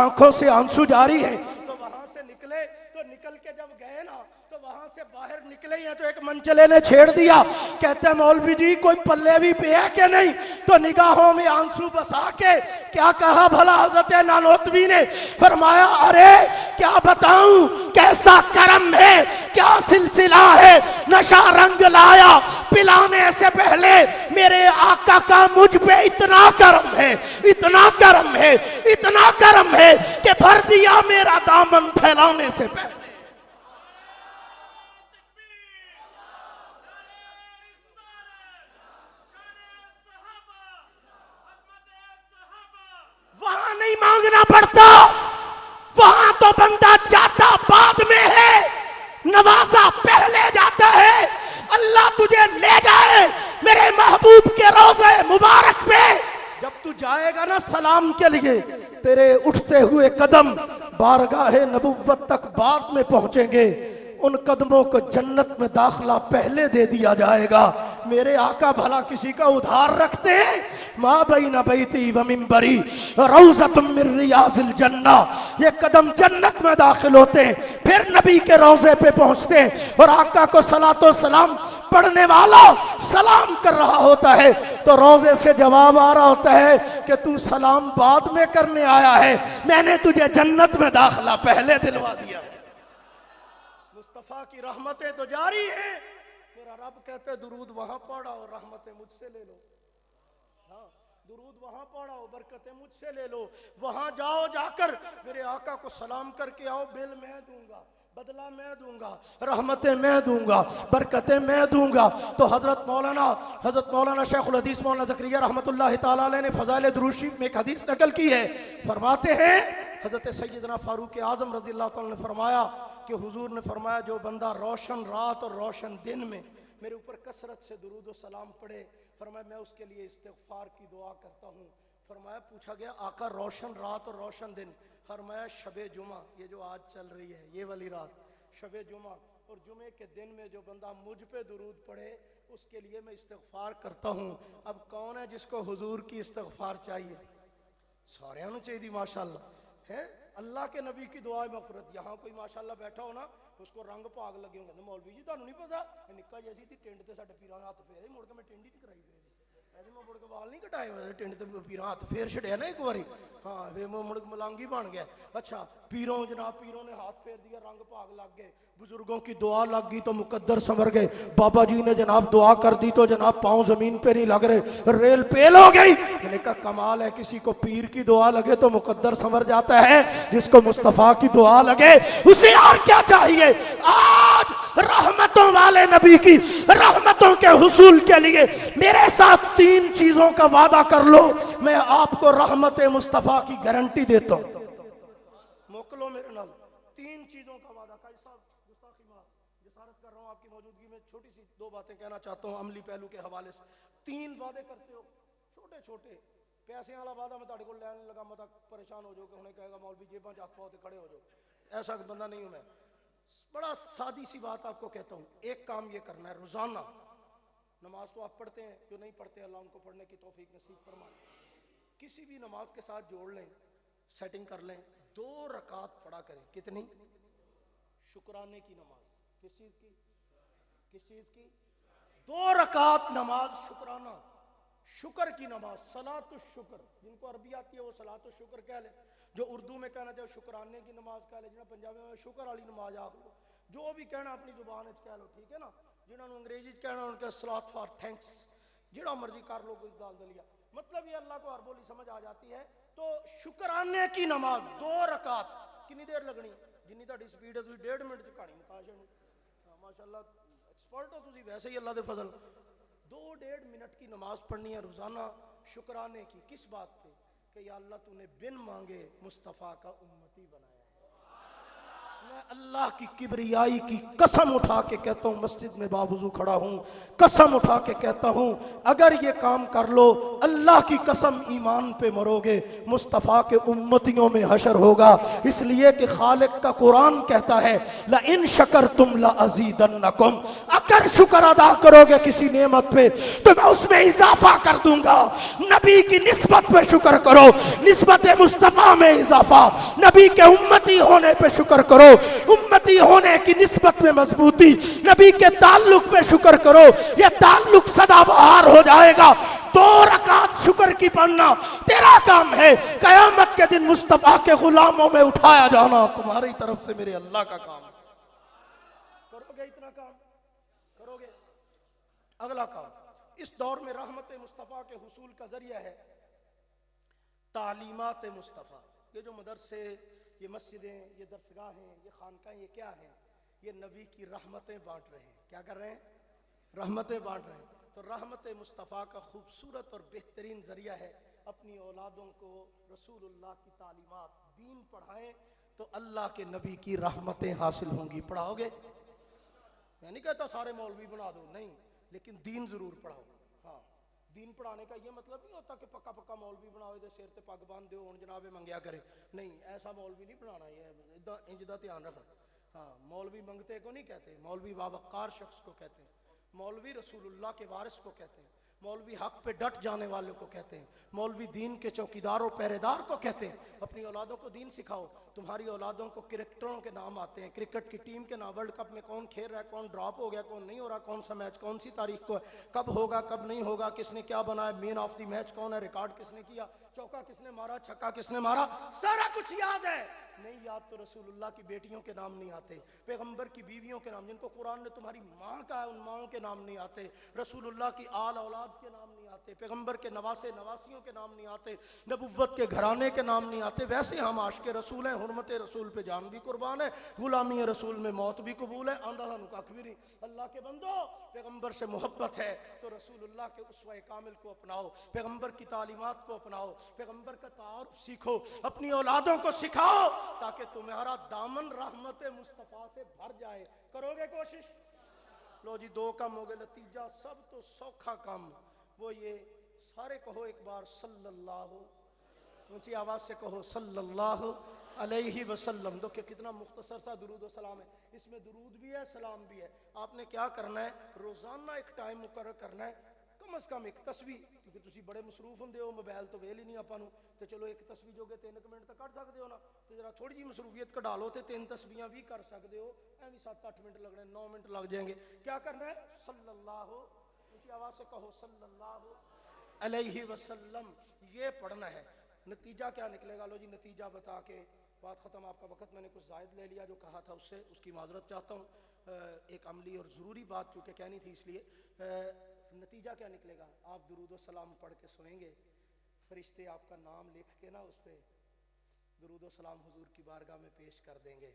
آنکھوں سے آنسو جاری ہیں. تو وہاں سے نکلے، تو نکل کے جب گئے نا تو وہاں سے باہر نکلے ہیں تو ایک منچلے نے چھیڑ دیا، کہتے ہیں مولوی جی کوئی پلے بھی پہ ہے کہ نہیں؟ تو نگاہوں میں آنسو بسا کے کیا کہا بھلا حضرت نانوتوی نے؟ فرمایا ارے کیا بتاؤں کیسا کرم ہے، کیا سلسلہ ہے، نشہ رنگ لایا پلانے سے پہلے میرے آقا کا مجھ پہ اتنا کرم ہے، اتنا کرم ہے، اتنا کرم ہے کہ بھر دیا میرا دامن پھیلانے سے پہلے. وہاں نہیں مانگنا پڑتا، وہاں تو بندہ جاتا بعد میں ہے، نوازا پہلے جاتا ہے. اللہ تجھے لے جائے میرے محبوب کے روضے مبارک پہ. جب تو جائے گا نا سلام کے لیے، تیرے اٹھتے ہوئے قدم بارگاہ نبوت تک بعد میں پہنچیں گے، ان قدموں کو جنت میں داخلہ پہلے دے دیا جائے گا. میرے آقا بھلا کسی کا ادھار رکھتے ہیں؟ ما بین بیتی و منبری روضۃ من ریاض الجنہ، یہ قدم جنت میں داخل ہوتے ہیں، پھر نبی کے روضے پہ پہنچتے ہیں اور آقا کو صلاۃ و سلام پڑھنے والا سلام کر رہا ہوتا ہے تو روضے سے جواب آ رہا ہوتا ہے کہ تو سلام بعد میں کرنے آیا ہے، میں نے تجھے جنت میں داخلہ پہلے دلوا دیا. مصطفیٰ کی رحمتیں تو جاری ہیں. میرا رب کہتے درود وہاں پڑھا اور رحمتیں مجھ سے لے لو. ہاں درود وہاں پڑھاؤ، برکتیں مجھ سے لے لو. وہاں جاؤ، جا کر میرے آقا کو سلام کر کے آؤ، بل میں دوں گا، بدلہ میں دوں گا، رحمتیں میں دوں گا، برکتیں میں دوں گا. تو حضرت مولانا شیخ الحدیث مولانا زکریا رحمت اللہ تعالیٰ علیہ نے فضائل درود شریف میں ایک حدیث نقل کی ہے. فرماتے ہیں حضرت سیدنا فاروق اعظم رضی اللہ تعالیٰ نے فرمایا کہ حضور نے فرمایا جو بندہ روشن رات اور روشن دن میں میرے اوپر کثرت سے درود و سلام پڑھے، فرمایا میں اس کے لیے استغفار کی دعا کرتا ہوں. فرمایا پوچھا گیا آقا روشن رات اور روشن دن؟ فرمایا شب جمعہ، یہ جو آج چل رہی ہے یہ والی رات، شب جمعہ اور جمعے کے دن میں جو بندہ مجھ پہ درود پڑھے اس کے لیے میں استغفار کرتا ہوں. اب کون ہے جس کو حضور کی استغفار چاہیے؟ سارے انہوں چاہیے ماشاءاللہ ہے. اللہ کے نبی کی دعائے مغفرت. یہاں کوئی ماشاءاللہ بیٹھا ہو نا اس کو رنگ پاگ لگے ہوں گے، مولوی جی تانوں نہیں پتا نکا جیسی تھی ٹینڈ تے ساڈے پیراں ہاتھ پھیرے، مڑ کے میں ٹینڈ ہی نہیں کرائی پھر ایسے میں مڑ کے وال نہیں کٹائے ہوئے، ٹینڈ تے پیراں ہاتھ پھیر چھڑیا نا ایک باری. ہاں پھر مڑ کے ملانگی بن گیا. اچھا پیروں جناب پیروں نے ہاتھ پھیر دیا، رنگ پاگ لگ گئے، بزرگوں کی دعا لگ گئی تو مقدر سنور گئے، بابا جی نے جناب دعا کر دی تو جناب پاؤں زمین پہ نہیں لگ رہے، ریل پیل ہو گئی. میں نے کہا کمال ہے، کسی کو پیر کی دعا لگے تو مقدر سنور جاتا ہے، جس کو مصطفیٰ کی دعا لگے اسے اور کیا چاہیے. آج رحمتوں والے نبی کی رحمتوں کے حصول کے لیے میرے ساتھ 3 چیزوں کا وعدہ کر لو، میں آپ کو رحمت مصطفیٰ کی گارنٹی دیتا ہوں. موکلو میرے نال 3 چیزوں کا وعدہ. قائد صاحب گستاخی معاف، جسارت کر رہا ہوں آپ کی موجودگی میں، چھوٹی سی 2 باتیں کہنا چاہتا ہوں عملی پہلو کے حوالے سے. 3 وعدے کرتے ہو چھوٹے چھوٹے، پیسے والا وعدہ میں تہاڈے کول لین لگا مت پریشان ہو جاؤ کہ ہنے کہے گا مولوی جیباں چ ہاتھ پاؤ تے کھڑے ہو جاؤ، ایسا بندہ نہیں ہوں میں. بڑا سادی سی بات آپ کو کہتا ہوں. ایک کام یہ کرنا ہے روزانہ، نماز تو آپ پڑھتے ہیں، جو نہیں پڑھتے اللہ ان کو پڑھنے کی توفیق نصیب فرمائے، کسی بھی نماز کے ساتھ جوڑ لیں، سیٹنگ کر لیں، 2 رکعت پڑھا کریں. کتنی؟ شکرانے کی نماز. کس چیز کی؟ کس چیز کی؟ 2 رکعت نماز شکرانہ، شکر کی نماز، صلاۃ الشکر. جن کو عربی آتی ہے وہ صلاۃ الشکر کہہ لیں، جو اردو میں کہنا چاہے شکرانے کی نماز کہہ لیں، جنہوں پنجابی میں شکر والی نماز آخ لو، جو بھی کہنا اپنی زبان کہہ لو، ٹھیک ہے نا. جنہوں نے انگریزی کہنا ان کا صلاۃ فار تھینکس، جڑا مرضی کر لو، کوئی دال دلیا. مطلب یہ اللہ کو ہر بولی سمجھ آ جاتی ہے. تو شکرانے کی نماز 2 رکعت. کنی دیر لگنی؟ جنی تہاڈی سپیڈ ہے تسی 1.5 منٹ چ کہانی مکا چھڈنی. ماشاءاللہ ایکسپرٹ ہو تسی ویسے ہی اللہ دے فضل. 2-1.5 منٹ کی نماز پڑھنی ہے روزانہ شکرانے کی. کس بات پہ؟ کہ یا اللہ تو نے بن مانگے مصطفیٰ کا امتی بنایا. میں اللہ کی کبریائی کی قسم اٹھا کے کہتا ہوں، مسجد میں باوضو کھڑا ہوں، قسم اٹھا کے کہتا ہوں اگر یہ کام کر لو اللہ کی قسم ایمان پہ مرو گے، مصطفیٰ کے امتیوں میں حشر ہوگا. اس لیے کہ خالق کا قرآن کہتا ہے لَإِن شَكَرْتُمْ لَأَزِيدَنَّكُمْ، اگر شکر ادا کرو گے کسی نعمت پہ تو میں اس میں اضافہ کر دوں گا. نبی کی نسبت پہ شکر کرو، نسبت مصطفیٰ میں اضافہ. نبی کے امتی ہونے پہ شکر کرو، امتی ہونے کی نسبت میں مضبوطی. نبی کے تعلق پہ شکر کرو، یہ تعلق سدا بہار ہو جائے گا. 2 رکعت شکر کی پڑھنا تیرا کام ہے. قیامت کے دن مصطفیٰ کے غلاموں میں اٹھایا جانا تمہاری طرف سے میرے اللہ کا کام. کرو گے اتنا کام؟ کرو گے؟ اگلا کام اس دور میں رحمت مصطفیٰ کے حصول کا ذریعہ ہے تعلیمات مصطفیٰ. یہ جو مدرسے، یہ مسجدیں، یہ درسگاہیں، یہ خانقاہیں، یہ کیا ہیں؟ یہ نبی کی رحمتیں بانٹ رہے ہیں. کیا کر رہے ہیں؟ رحمتیں بانٹ رہے ہیں. تو رحمت مصطفیٰ کا خوبصورت اور بہترین ذریعہ ہے اپنی اولادوں کو رسول اللہ کی تعلیمات دین پڑھائیں تو اللہ کے نبی کی رحمتیں حاصل ہوں گی. پڑھاؤ گے؟ میں نہیں کہتا سارے مولوی بنا دو، نہیں، لیکن دین ضرور پڑھاؤ. ہاں، دین پڑھانے کا یہ مطلب نہیں ہوتا کہ پکا پکا مولوی بناؤ دے سر تے پگ باندھ دیو ہن جناب منگیا کرے. نہیں، ایسا مولوی نہیں بنانا. یہ ادھا انج دا دھیان رکھنا. ہاں، مولوی منگتے کو نہیں کہتے، مولوی باوقار شخص کو کہتے ہیں. مولوی رسول اللہ کے وارث کو کہتے ہیں. مولوی حق پہ ڈٹ جانے والے کو کہتے ہیں. مولوی دین کے چوکیدار و پہرے دار کو کہتے ہیں. اپنی اولادوں کو دین سکھاؤ. تمہاری اولادوں کو کرکٹروں کے نام آتے ہیں، کرکٹ کی ٹیم کے نام، ورلڈ کپ میں کون کھیل رہا ہے، کون ڈراپ ہو گیا، کون نہیں ہو رہا، کون سا میچ کون سی تاریخ کو ہے، کب ہوگا کب نہیں ہوگا، کس نے کیا بنایا، مین آف دی میچ کون ہے، ریکارڈ کس نے کیا، چوکا کس نے مارا، چھکا کس نے مارا، سارا کچھ یاد ہے. نہیں یاد تو رسول اللہ کی بیٹیوں کے نام نہیں آتے، پیغمبر کی بیویوں کے نام، جن کو قرآن نے تمہاری ماں کہا ہے ان ماؤں کے نام نہیں آتے، رسول اللہ کی آل اولاد کے نام نہیں آتے، پیغمبر کے نواسے نواسیوں کے نام نہیں آتے، نبوت کے گھرانے کے نام نہیں آتے. ویسے ہم عاشق رسول ہیں، حرمت رسول پہ جان بھی قربان ہے، غلامی رسول میں موت بھی قبول ہے. آندھا سانو کھ بھی نہیں. اللہ کے بندو، پیغمبر سے محبت ہے تو رسول اللہ کے اسوہ کامل کو اپناؤ، پیغمبر کی تعلیمات کو اپناؤ، پیغمبر کا تعارف سیکھو، اپنی اولادوں کو سکھاؤ تاکہ تمہارا دامن رحمت مصطفیٰ سے بھر جائے. کرو گے کوشش؟ لو جی 2 کام ہو گئے. نتیجہ سب تو سوکھا کام وہ یہ، سارے کہو ایک بار صلی اللہ، اونچی آواز سے کہو صلی اللہ علیہ وسلم. تو کتنا مختصر سا درود و سلام ہے. اس میں درود بھی ہے، سلام بھی ہے. آپ نے کیا کرنا ہے؟ روزانہ ایک ٹائم مقرر کرنا ہے، کم از کم ایک تسبیح، کیونکہ تسی بڑے مصروف ہوندے ہو، موبائل تو ویل ہی نہیں آپاں نوں، تے چلو ایک تسبیح جو کہ 3 منٹ تک کر سکدے ہو نا، تے ذرا تھوڑی جی مصروفیت کڈا لو تے 3 تسبیحاں بھی کر سکدے ہو. ایویں 7-8 منٹ لگنے، 9 منٹ لگ جائیں گے. کیا کرنا ہے؟ صلی اللہ، اونچی آواز سے کہو صلی اللہ علیہ وسلم، یہ پڑھنا ہے. نتیجہ کیا نکلے گا؟ لو جی نتیجہ بتا کے بات ختم. آپ کا وقت میں نے کچھ زائد لے لیا جو کہا تھا اس سے، اس کی معذرت چاہتا ہوں. ایک عملی اور ضروری بات چونکہ کہنی تھی، اس لیے نتیجہ کیا نکلے گا؟ آپ درود و سلام پڑھ کے سوئیں گے، فرشتے آپ کا نام لکھ کے نا اس پہ درود و سلام حضور کی بارگاہ میں پیش کر دیں گے.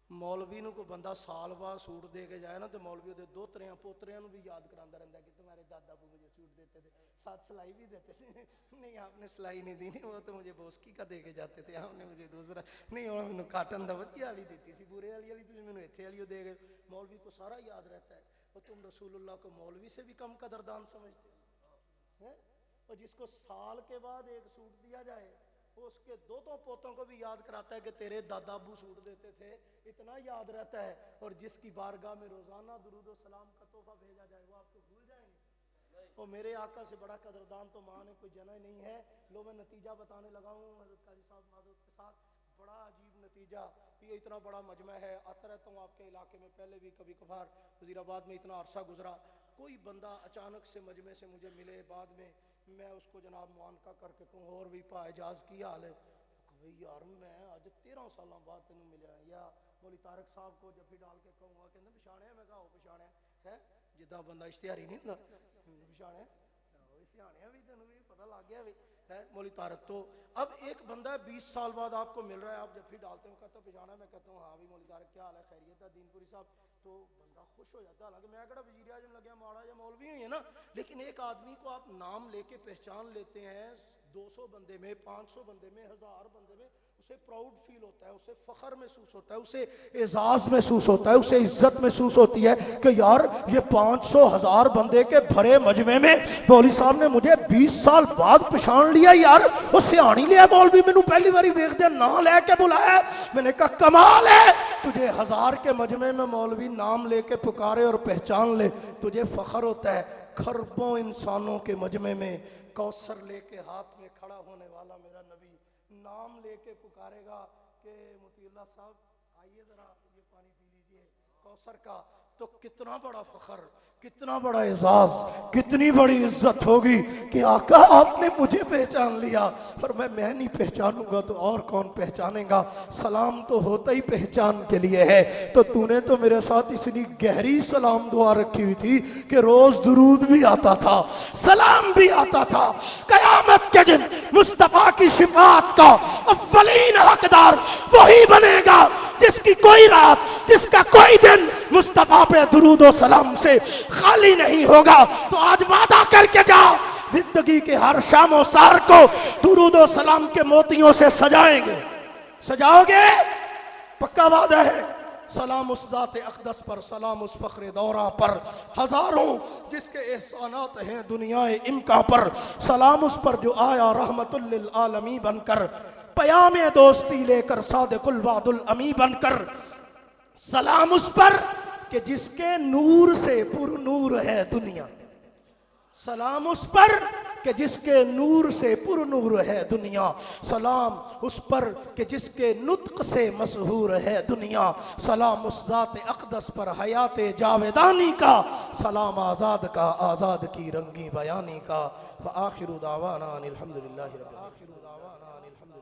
مولوی نو کو بندہ سال بعد سوٹ دے کے جائے نا تو مولوی دے دوتریاں پوتریاں نو بھی یاد کراندا رہندا ہے کہ تمہارے دادا ابو مجھے سوٹ دیتے تھے، ساتھ سلائی بھی دیتے تھے. نہیں آپ نے سلائی نہیں دی، وہ تو مجھے بوسکی کا دے کے جاتے تھے، آپ نے مجھے دوسرا نہیں، وہ مینوں کاٹن دا ودیا والی دیتی سی، بورے والی تسی مینوں ایتھے والی دے گئے. مولوی کو سارا یاد رہتا ہے. اور تم رسول اللہ کو مولوی سے بھی کم قدردان سمجھتے ہیں. اور جس کو سال کے بعد ایک سوٹ دیا جائے وہ اس کے 2 پوتوں کو بھی یاد کراتا ہے کہ تیرے دادا ابو سوٹ دیتے تھے، اتنا یاد رہتا ہے. اور جس کی بارگاہ میں روزانہ درود و سلام کا تحفہ بھیجا جائے وہ آپ کو بھول جائیں گے. اور میرے آقا سے بڑا قدردان تو ماں نے کوئی جنا ہی نہیں ہے. لو میں نتیجہ بتانے لگا ہوں حضرت قاضی صاحب معذرت کے ساتھ. بڑا عجیب نتیجہ. یہ اتنا بڑا مجمع ہے, آتا رہتا ہوں آپ کے علاقے میں, پہلے بھی کبھی کبھار وزیر آباد میں اتنا عرصہ گزرا, کوئی بندہ اچانک سے مجمع سے مجھے ملے, بعد میں میں اس کو جناب معانقہ کر کے کہوں اور بھی پا اعجاز کی حال ہے, کہ یار میں آج 13 سالوں بعد تینوں ملیا, یا مولوی طارق صاحب کو جب بھی ڈال کے کہوں گا کہ پچھاڑے میں کہا پچھاڑے ہے جدہ بندہ اشتہاری نہیں ہوتا پچھاڑے سیانے بھی تینوں بھی پتہ لگ گیا ہے مولوی طارق. تو اب ایک بندہ 20 سال بعد آپ کو مل رہا ہے, آپ جب بھی ڈالتے ہو کہتے ہو پہچانا, میں کہتا ہوں ہاں بھی مولوی طارق کیا حال ہے, خیریت ہے دین پوری صاحب, تو بندہ خوش ہو جاتا ہے. حالانکہ میں کہڑا وزیر اعظم لگیا ماڑا یا مولوی ہوئی ہے نا, لیکن ایک آدمی کو آپ نام لے کے پہچان لیتے ہیں 200 بندے میں, 500 بندے میں, 1000 بندے میں, اسے پراؤڈ فیل ہوتا ہے, اسے فخر محسوس ہوتا ہے, اسے اعزاز محسوس ہوتا ہے, اسے عزت محسوس ہوتی ہے کہ یار یہ 500 1000 بندے کے بھرے مجمع میں مولوی صاحب نے مجھے 20 سال بعد پہچان لیا. یار وہ سیانی لیا مولوی, مینوں پہلی باری ویکھ دیا نام لے کے بلایا, میں نے کہا کمال ہے, تجھے 1000 کے مجمع میں مولوی نام لے کے پکارے اور پہچان لے, تجھے فخر ہوتا ہے. کھربوں انسانوں کے مجمع میں کوثر لے کے ہاتھ میں کھڑا ہونے والا میرا نبی نام لے کے پکارے گا کہ مطیع اللہ صاحب آئیے ذرا یہ پانی پی لیجئے کوثر کا, تو کتنا بڑا فخر, کتنا بڑا اعزاز, کتنی بڑی عزت ہوگی کہ آقا آپ نے مجھے پہچان لیا. اور میں نہیں پہچانوں گا تو اور کون پہچانے گا, سلام تو ہوتا ہی پہچان کے لیے ہے. تو تو نے تو میرے ساتھ اتنی گہری سلام دعا رکھی ہوئی تھی کہ روز درود بھی آتا تھا, سلام بھی آتا تھا. قیامت کے دن مصطفیٰ کی شفاعت کا اولین حقدار وہی بنے گا جس کی کوئی رات, جس کا کوئی دن مصطفیٰ پہ درود و سلام سے خالی نہیں ہوگا. تو آج وعدہ کر کے جاؤ, زندگی کے ہر شام و سحر کو درود و سلام کے موتیوں سے سجائیں گے. سجاؤ گے؟ پکا وعدہ ہے. سلام اس ذات اقدس پر, سلام اس فخر دوراں پر, ہزاروں جس کے احسانات ہیں دنیا امکا پر, سلام اس پر جو آیا رحمت للعالمین بن کر, پیام دوستی لے کر صادق الوعد الامی بن کر. سلام اس پر کہ جس کے نور سے پر نور ہے دنیا, سلام اس پر کہ جس کے نور سے پر نور ہے دنیا, سلام اس پر کہ جس کے نطق سے مسحور ہے دنیا, سلام اس ذات اقدس پر حیات جاویدانی کا, سلام آزاد کا آزاد کی رنگی بیانی کا. وآخر دعوانا الحمدللہ رب العالمین.